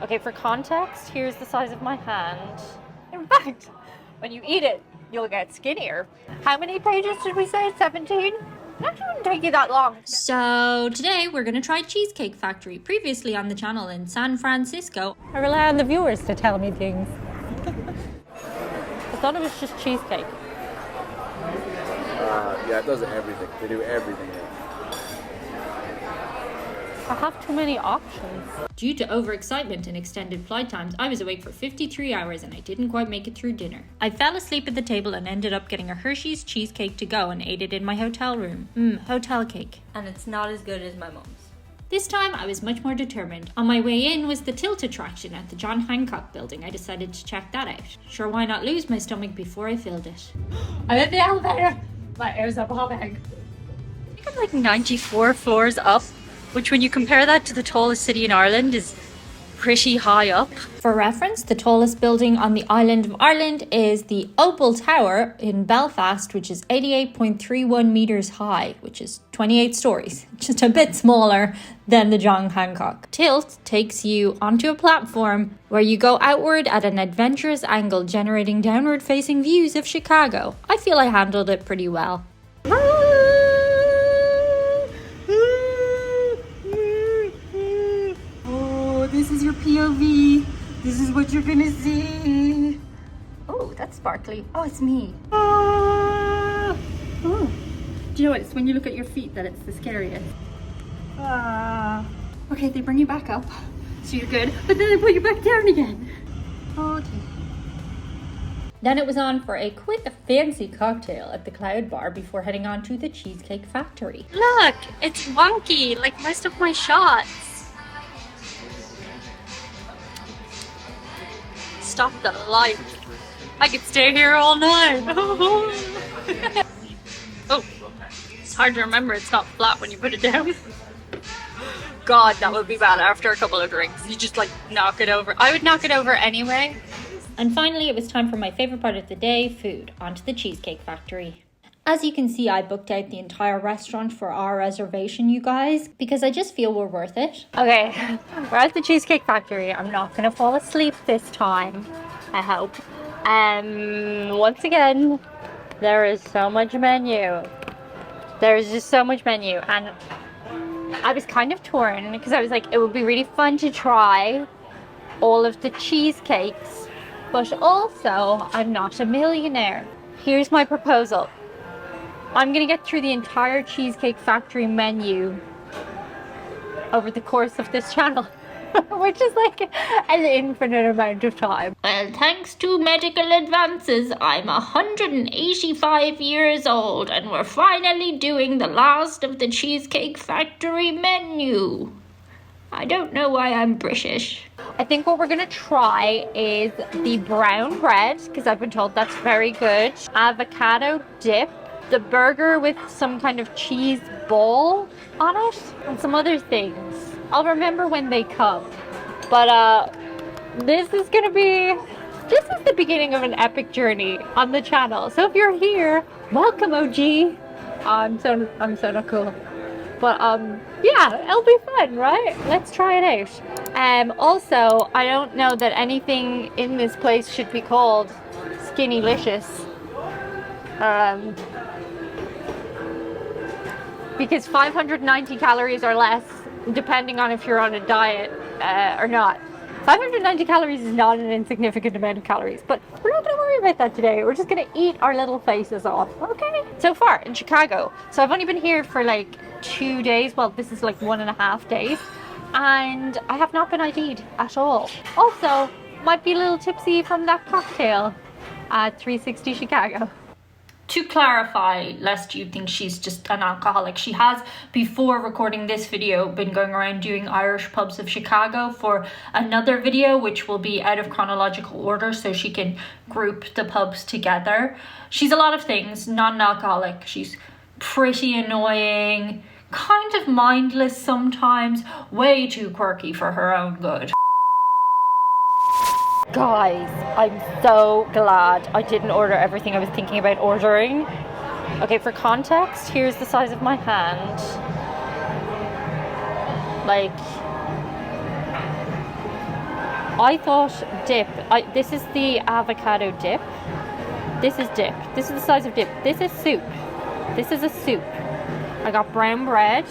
Okay, for context, here's the size of my hand. In fact, when you eat it, you'll get skinnier. How many pages did we say? 17? That shouldn't take you that long. So today we're going to try Cheesecake Factory, previously on the channel in San Francisco. I rely on the viewers to tell me things. I thought it was just cheesecake. Yeah, it does everything. They do everything. I have too many options. Due to overexcitement and extended flight times, I was awake for 53 hours and I didn't quite make it through dinner. I fell asleep at the table and ended up getting a Hershey's cheesecake to go and ate it in my hotel room. Hotel cake. And it's not as good as my mom's. This time I was much more determined. On my way in was the tilt attraction at the John Hancock building. I decided to check that out. Sure, why not lose my stomach before I filled it? I'm in the elevator. My ears are popping. I think I'm like 94 floors up, which when you compare that to the tallest city in Ireland is pretty high up. For reference, the tallest building on the island of Ireland is the Opal Tower in Belfast, which is 88.31 metres high, which is 28 stories, just a bit smaller than the John Hancock. Tilt takes you onto a platform where you go outward at an adventurous angle, generating downward facing views of Chicago. I feel I handled it pretty well. This is your POV. This is what you're gonna see. Oh, that's sparkly. Oh, it's me. Oh. Do you know what? It's when you look at your feet that it's the scariest. Okay, they bring you back up, so you're good. But then they put you back down again. Okay. Then it was on for a quick fancy cocktail at the Cloud Bar before heading on to the Cheesecake Factory. Look, it's wonky like most of my shots. Stop the light. I could stay here all night. Oh, it's hard to remember it's not flat when you put it down. God, that would be bad after a couple of drinks. You just like knock it over. I would knock it over anyway. And finally, it was time for my favorite part of the day, food, onto the Cheesecake Factory. As you can see, I booked out the entire restaurant for our reservation, you guys, because I just feel we're worth it. Okay, we're at the Cheesecake Factory. I'm not gonna fall asleep this time, I hope. Once again, there is so much menu. There's just so much menu, and I was kind of torn because I was like, it would be really fun to try all of the cheesecakes, but also I'm not a millionaire. Here's my proposal. I'm gonna get through the entire Cheesecake Factory menu over the course of this channel, which is like an infinite amount of time. Well, thanks to medical advances, I'm 185 years old and we're finally doing the last of the Cheesecake Factory menu. I don't know why I'm British. I think what we're gonna try is the brown bread, because I've been told that's very good. Avocado dip. The burger with some kind of cheese ball on it and some other things. I'll remember when they come. But this is the beginning of an epic journey on the channel. So if you're here, welcome OG. I'm so not cool. But yeah, it'll be fun, right? Let's try it out. Also, I don't know that anything in this place should be called Skinnylicious. Because 590 calories or less, depending on if you're on a diet or not. 590 calories is not an insignificant amount of calories, but we're not going to worry about that today. We're just going to eat our little faces off, okay? So far in Chicago, so I've only been here for like 2 days. Well, this is like 1.5 days, and I have not been ID'd at all. Also, might be a little tipsy from that cocktail at 360 Chicago. To clarify, lest you think she's just an alcoholic, she has, before recording this video, been going around doing Irish pubs of Chicago for another video, which will be out of chronological order so she can group the pubs together. She's a lot of things, not an alcoholic. She's pretty annoying, kind of mindless sometimes, way too quirky for her own good. Guys, I'm so glad I didn't order everything I was thinking about ordering. Okay, for context, here's the size of my hand. Like, I thought dip. This is the avocado dip. This is dip. This is the size of dip. This is soup. This is a soup. I got brown bread,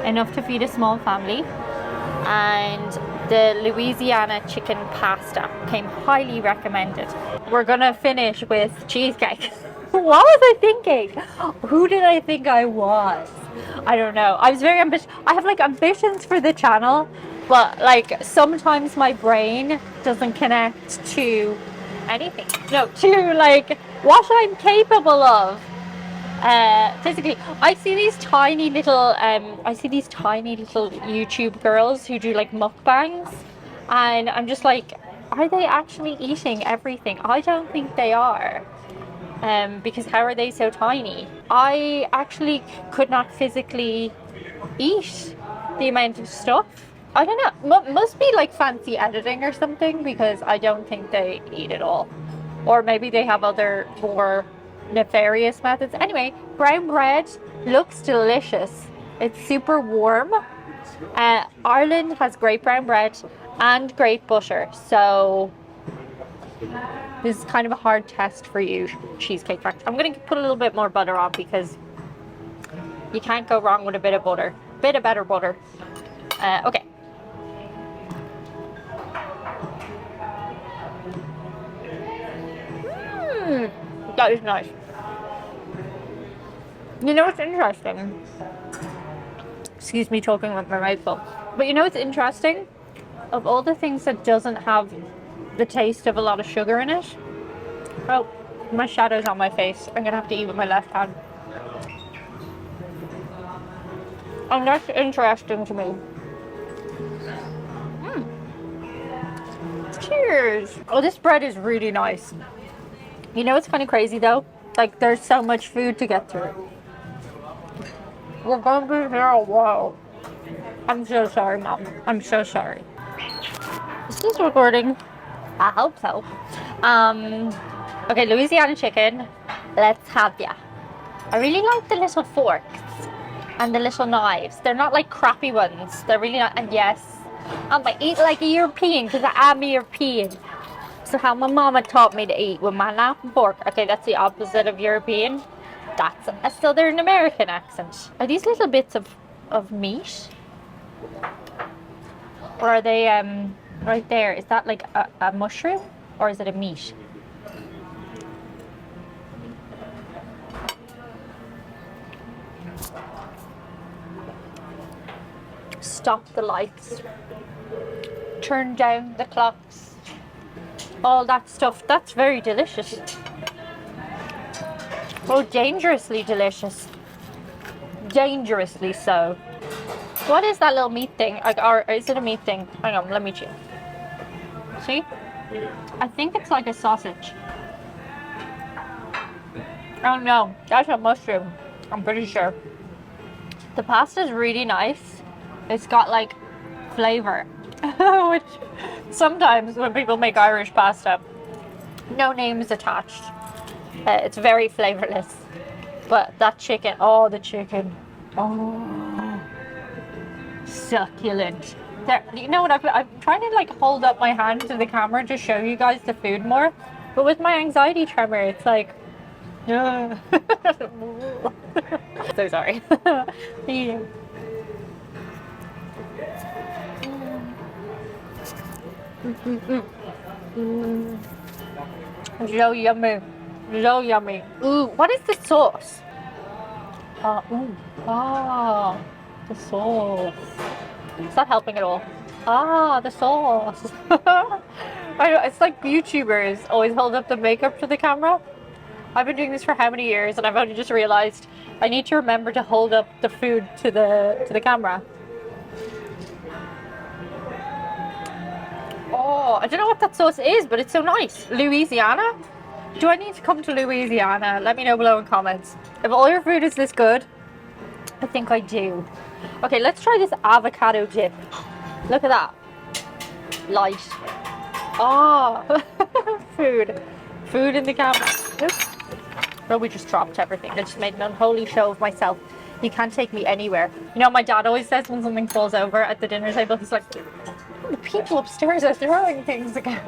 enough to feed a small family, and the Louisiana Chicken Pasta came highly recommended. We're gonna finish with cheesecake. What was I thinking? Who did I think I was? I don't know. I was very ambitious. I have like ambitions for the channel, but like sometimes my brain doesn't connect to anything. No, to like what I'm capable of. Physically, I see these tiny little YouTube girls who do like mukbangs, and I'm just like, are they actually eating everything? I don't think they are, because how are they so tiny? I actually could not physically eat the amount of stuff. I don't know, must be like fancy editing or something, because I don't think they eat it all, or maybe they have other more nefarious methods. Anyway, brown bread looks delicious. It's super warm. Ireland has great brown bread and great butter, so this is kind of a hard test for you, Cheesecake Factory. I'm going to put a little bit more butter on, because you can't go wrong with a bit of butter. Bit of better butter. Okay. That is nice. You know what's interesting? Excuse me talking with my mouth full. But you know what's interesting? Of all the things that doesn't have the taste of a lot of sugar in it. Oh, my shadow's on my face. I'm gonna have to eat with my left hand. And that's interesting to me. Cheers! Oh, this bread is really nice. You know what's kind of crazy though? Like, there's so much food to get through. We're going to be here a while. I'm so sorry, Mom. I'm so sorry. This is recording. I hope so. Okay, Louisiana chicken. Let's have ya. I really like the little forks and the little knives. They're not like crappy ones. They're really not. And yes, I'm gonna eat like a European, because I am a European. So how my mama taught me to eat with my knife and fork. Okay, that's the opposite of European. That's a Southern American accent. Are these little bits of meat? Or are they right there? Is that like a mushroom, or is it a meat? Stop the lights. Turn down the clocks. All that stuff. That's very delicious. Oh, dangerously delicious. Dangerously so. What is that little meat thing? Or is it a meat thing? Hang on, let me check. See? I think it's like a sausage. Oh no, that's a mushroom. I'm pretty sure. The pasta's really nice. It's got like flavor. Which sometimes when people make Irish pasta, no names attached. It's very flavorless. But that chicken, oh, the chicken. Oh, succulent. There, you know what, I'm trying to like hold up my hand to the camera to show you guys the food more. But with my anxiety tremor, it's like, so sorry. Yeah. So yummy. So yummy. Ooh, what is the sauce? The sauce. Is that helping at all? The sauce. I know, it's like YouTubers always hold up the makeup to the camera. I've been doing this for how many years, and I've only just realized I need to remember to hold up the food to the camera. Oh, I don't know what that sauce is, but it's so nice. Louisiana? Do I need to come to Louisiana? Let me know below in comments. If all your food is this good, I think I do. Okay, let's try this avocado dip. Look at that. Light. Oh, food. Food in the camera. Oops. Well, we just dropped everything. I just made an unholy show of myself. You can't take me anywhere. You know, my dad always says when something falls over at the dinner table, he's like, people upstairs are throwing things again.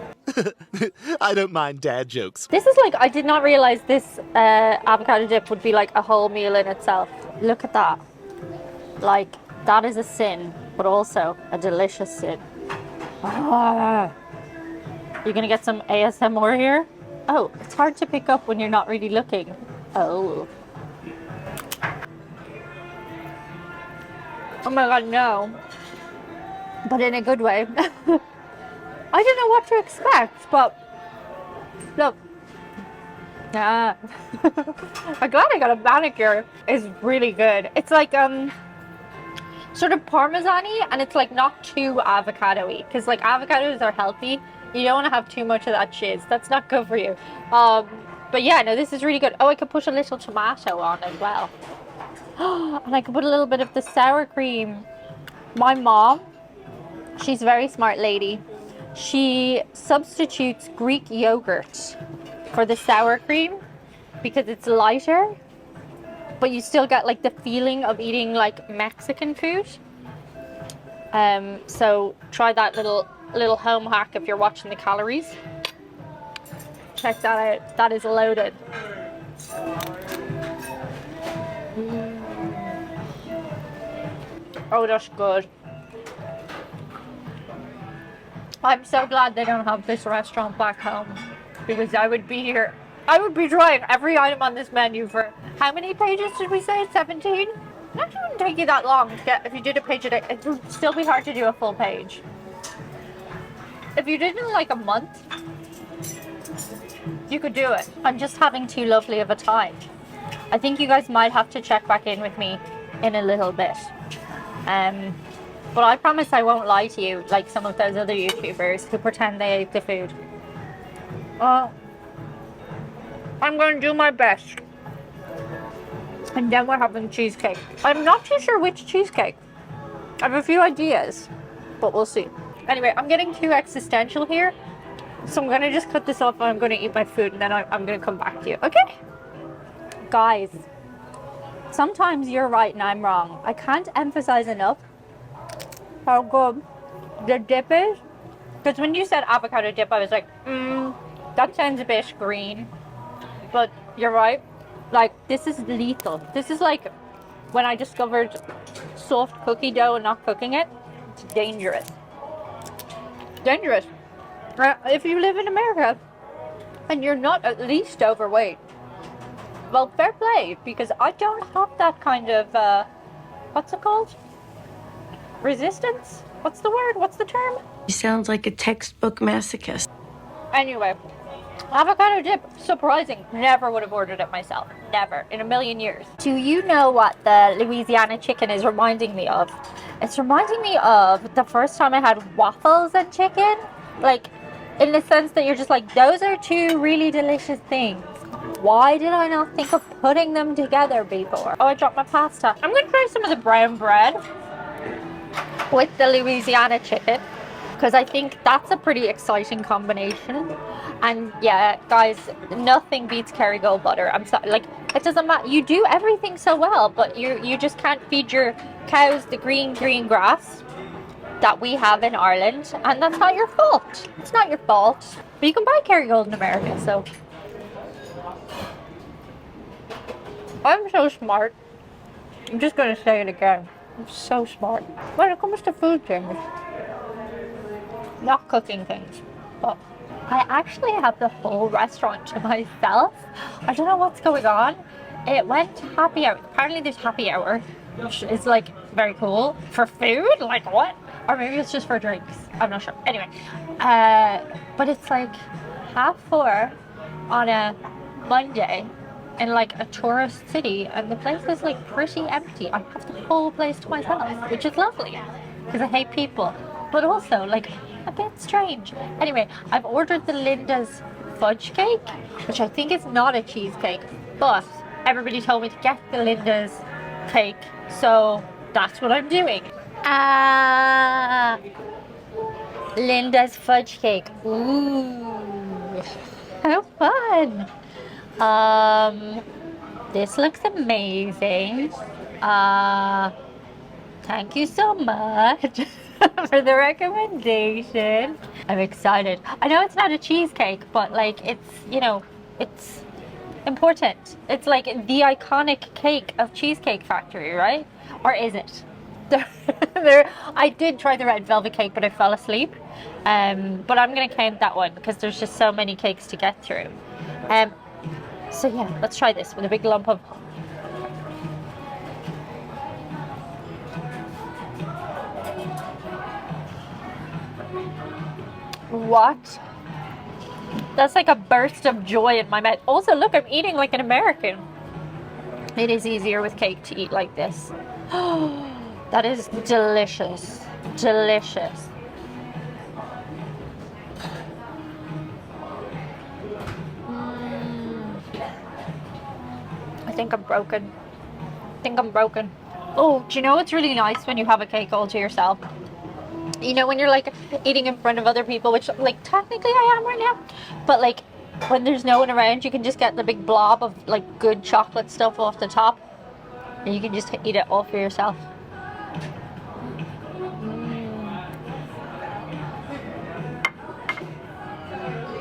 I don't mind dad jokes. This is like, I did not realize this avocado dip would be like a whole meal in itself. Look at that. Like, that is a sin, but also a delicious sin. Ah. You're gonna get some ASMR here? Oh, it's hard to pick up when you're not really looking. Oh. Oh my god, no. But in a good way. I didn't know what to expect, but look. Yeah. I'm glad I got a manicure. It's really good. It's like sort of parmesan-y, and it's like not too avocado-y, because like avocados are healthy. You don't want to have too much of that cheese. That's not good for you. But yeah, no, this is really good. Oh, I could put a little tomato on as well. And I could put a little bit of the sour cream. My mom, she's a very smart lady. She substitutes Greek yogurt for the sour cream because it's lighter, but you still get like the feeling of eating like Mexican food. So try that little home hack if you're watching the calories. Check that out. That is loaded. Oh, that's good. I'm so glad they don't have this restaurant back home, because I would be here. I would be trying every item on this menu for how many pages did we say? 17? That wouldn't take you that long to get. If you did a page a day, it would still be hard to do a full page. If you did it in like a month, you could do it. I'm just having too lovely of a time. I think you guys might have to check back in with me in a little bit. But I promise I won't lie to you like some of those other YouTubers who pretend they ate the food. I'm going to do my best. And then we're having cheesecake. I'm not too sure which cheesecake. I have a few ideas, but we'll see. Anyway, I'm getting too existential here, so I'm going to just cut this off and I'm going to eat my food, and then I'm going to come back to you, okay? Guys, sometimes you're right and I'm wrong. I can't emphasize enough how good the dip is. Because when you said avocado dip, I was like, that sounds a bit green. But you're right. Like, this is lethal. This is like when I discovered soft cookie dough and not cooking it. It's dangerous. Dangerous. If you live in America and you're not at least overweight, well, fair play, because I don't have that kind of, what's it called? Resistance? What's the word? What's the term? He sounds like a textbook masochist. Anyway, avocado dip, surprising. Never would have ordered it myself. Never. In a million years. Do you know what the Louisiana chicken is reminding me of? It's reminding me of the first time I had waffles and chicken. Like, in the sense that you're just like, those are two really delicious things. Why did I not think of putting them together before? Oh, I dropped my pasta. I'm going to try some of the brown bread with the Louisiana chicken, because I think that's a pretty exciting combination. And yeah, guys, nothing beats Kerrygold butter. I'm sorry, like, it doesn't matter. You do everything so well, but you just can't feed your cows the green grass that we have in Ireland, and that's not your fault. It's not your fault. But you can buy Kerrygold in America, so. I'm so smart. I'm just going to say it again. I'm so smart. When it comes to food things, not cooking things, but I actually have the whole restaurant to myself. I don't know what's going on. It went to happy hour. Apparently there's happy hour, which is like very cool. For food? Like what? Or maybe it's just for drinks. I'm not sure. Anyway, but it's like 4:30 on a Monday in like a tourist city, and the place is like pretty empty. I have the whole place to myself, which is lovely because I hate people, but also like a bit strange. Anyway, I've ordered the Linda's fudge cake, which I think is not a cheesecake, but everybody told me to get the Linda's cake, so that's what I'm doing. Linda's fudge cake. Ooh, how fun. This looks amazing. Thank you so much. for the recommendation. I'm excited. I know it's not a cheesecake, but like it's, you know, it's important. It's like the iconic cake of Cheesecake Factory, right? Or is it? I did try the red velvet cake, but I fell asleep. But I'm gonna count that one because there's just so many cakes to get through. So yeah, let's try this with a big lump of. What? That's like a burst of joy in my mouth. Also, look, I'm eating like an American. It is easier with cake to eat like this. That is delicious. Delicious. I think I'm broken. Oh, do you know what's really nice when you have a cake all to yourself? You know, when you're like eating in front of other people, which like technically I am right now, but like when there's no one around, you can just get the big blob of like good chocolate stuff off the top and you can just eat it all for yourself.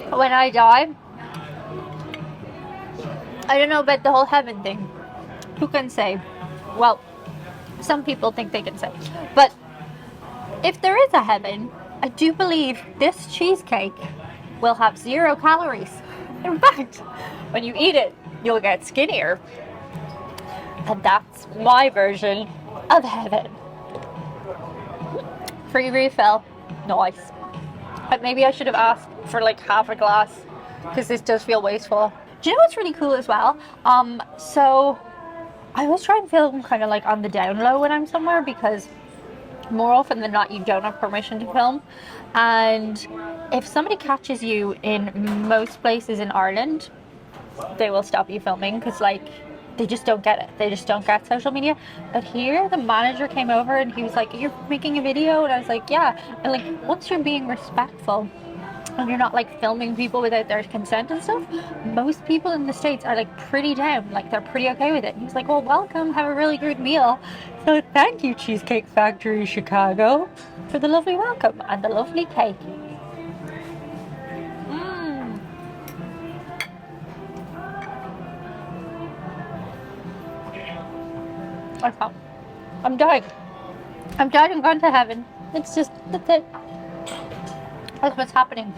When I die, I don't know about the whole heaven thing. Who can say? Well, some people think they can say, but if there is a heaven, I do believe this cheesecake will have 0 calories. In fact, when you eat it, you'll get skinnier. And that's my version of heaven. Free refill. Nice. But maybe I should have asked for like half a glass because this does feel wasteful. Do you know what's really cool as well? So I always try and film kind of like on the down low when I'm somewhere because more often than not, you don't have permission to film. And if somebody catches you in most places in Ireland, they will stop you filming because like they just don't get it. They just don't get social media. But here, the manager came over and he was like, "You're making a video?" And I was like, "Yeah." And like, once you're being respectful and you're not like filming people without their consent and stuff, most people in the States are like pretty down, like they're pretty okay with it. And he's like, "Well, welcome, have a really good meal." So thank you, Cheesecake Factory Chicago, for the lovely welcome and the lovely cake. I can't. I'm dying. I'm dying and gone to heaven. It's just, that's it. That's what's happening.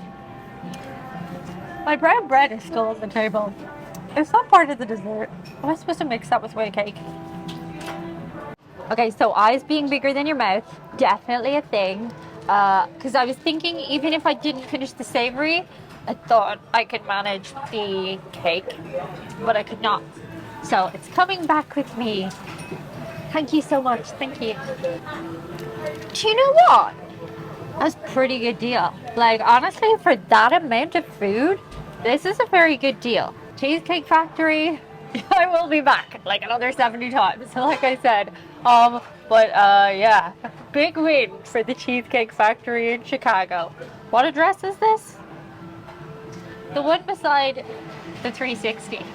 My brown bread is still on the table. It's not part of the dessert. Am I supposed to mix that with white cake? Okay, so eyes being bigger than your mouth, definitely a thing. Because I was thinking, even if I didn't finish the savory, I thought I could manage the cake, but I could not. So it's coming back with me. Thank you so much. Thank you. Do you know what? That's a pretty good deal. Like, honestly, for that amount of food, this is a very good deal. Cheesecake Factory, I will be back like another 70 times, like I said. Yeah, big win for the Cheesecake Factory in Chicago. What address is this? The one beside the 360.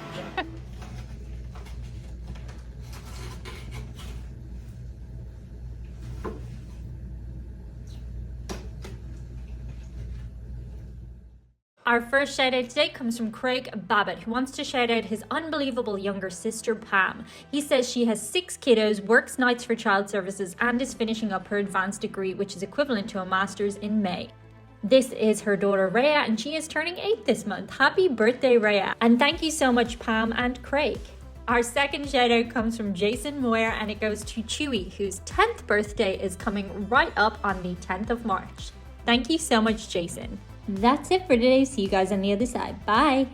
Our first shout out today comes from Craig Babbitt, who wants to shout out his unbelievable younger sister, Pam. He says she has 6 kiddos, works nights for child services, and is finishing up her advanced degree, which is equivalent to a master's in May. This is her daughter, Rhea, and she is turning 8 this month. Happy birthday, Rhea. And thank you so much, Pam and Craig. Our second shout out comes from Jason Moyer, and it goes to Chewy, whose 10th birthday is coming right up on the 10th of March. Thank you so much, Jason. That's it for today. See you guys on the other side. Bye.